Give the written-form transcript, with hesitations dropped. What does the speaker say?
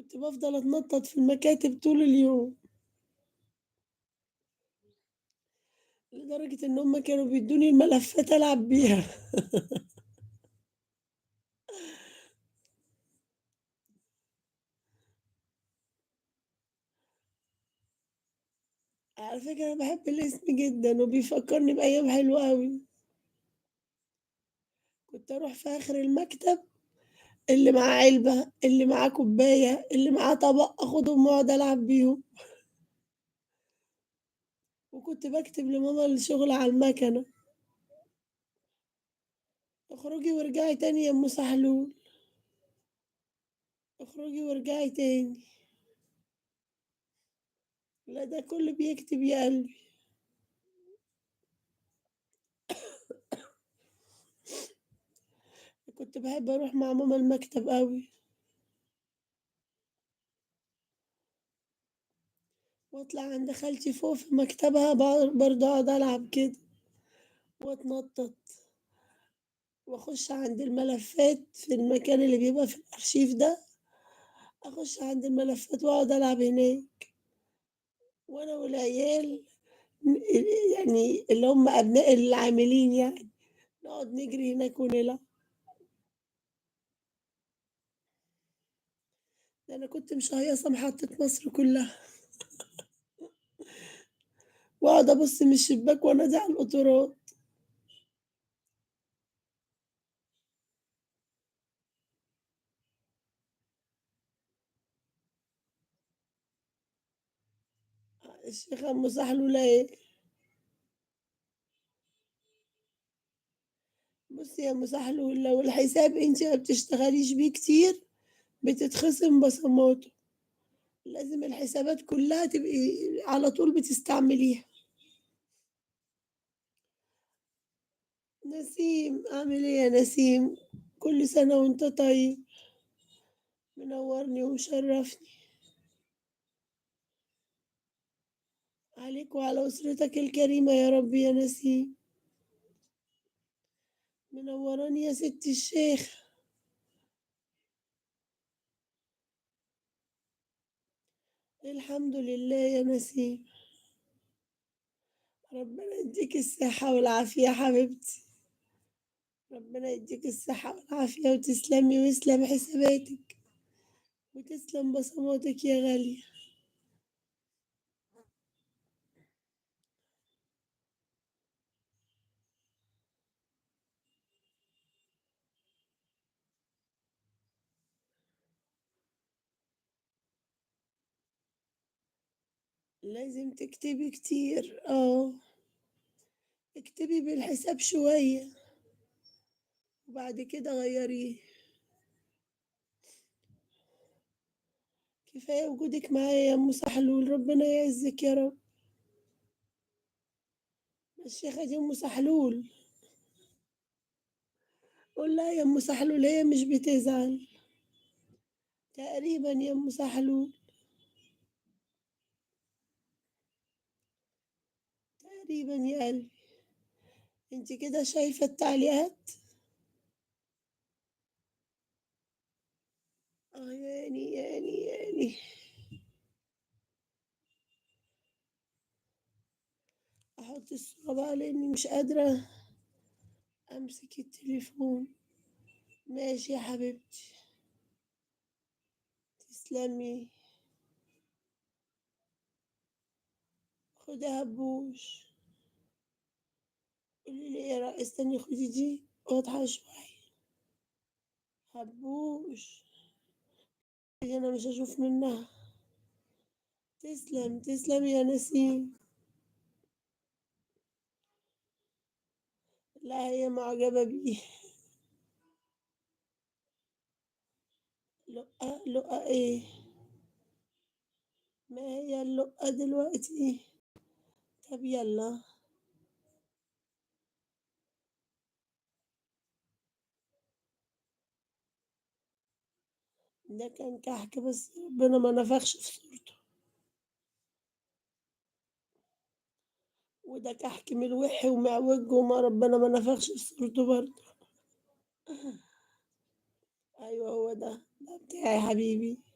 كنت بافضل أتنطط في المكاتب طول اليوم، لدرجة إن هُم كانوا بيدّوني الملفات ألعب بيها. على فكرة أنا باحب الاسم جدًا وبيفكّرني بأيام حلوة أوي. كنت أروح في آخر المكتب، اللي معاه علبة، اللي معاه كوباية، اللي معاه طبق، آخدهم وأقعد ألعب بيهم. وكنت باكتب لماما الشغل على المكنة. اخرجي وارجعي تاني يا أم سحلول، اخرجي وارجعي تاني. لا ده كله بيكتب يا قلبي. كنت باحب أروح مع ماما المكتب أوي، وأطلع عند خالتي فوق في مكتبها برضه أقعد ألعب كده وأتنطط، وأخش عند الملفات في المكان اللي بيبقى في الأرشيف ده، أخش عند الملفات وأقعد ألعب هناك، وأنا والعيال ن يعني اللي هم أبناء العاملين يعني، نقعد نجري هناك ونلعب. ده أنا كنت مشيّصة محطة مصر كلها، وأقعد أبُص من الشباك وأنادي على القطورات. الشيخة أم زحلولة إيه، بُصّي يا أم زحلول لو الحساب أنتِ ما بتشتغليش بيه كتير بتتخصم بصماته، لازم الحسابات كلها تبقي على طول بتستعمليها. نسيم، عامل إيه يا نسيم؟ كل سنة وأنت طيب، منوّرني ومشرّفني، عليك وعلى أسرتك الكريمة يا رب يا نسيم، منوّراني يا ست الشيخة. الحمد لله يا نسيم، ربنا يديكِ الصحة والعافية يا حبيبتي، ربنا يديكِ الصحة والعافية وتسلمي ويسلم حساباتِك وتسلم بصماتِك يا غالية. لازم تكتبي كتير، اكتبي بالحساب شوية وبعد كده غيّريه، كفاية وجودِك معايا يا أم سحلول، ربنا يعزِّك يا رب. الشيخة دي أم سحلول، قُل لها يا أم سحلول هي مش بتزعل، تقريبًا يا أم سحلول، تقريبًا يا قلبي. أنتِ كده شايفة التعليقات؟ ياني، ياني، ياني. أحُط الصورة بقى لإني مش قادرة أمسك التليفون. ماشي يا حبيبتي، تسلمي. خدي هبوش. قولي لي إيه استني خدي دي واضحة شوية. هبوش، دي أنا مش هاشوف منها. تسلم، تسلم يا نسيم. لا هي معجبة بيه. لؤة، لؤة إيه؟ ما هي اللؤة دلوقتي؟ طب يالّا. ده كان كحك بس ربنا ما نفخش في صورته، وده كحك ملوحي ومعوج وما ربنا ما نفخش في صورته برضه. أيوه هو ده، ده بتاعي يا حبيبي.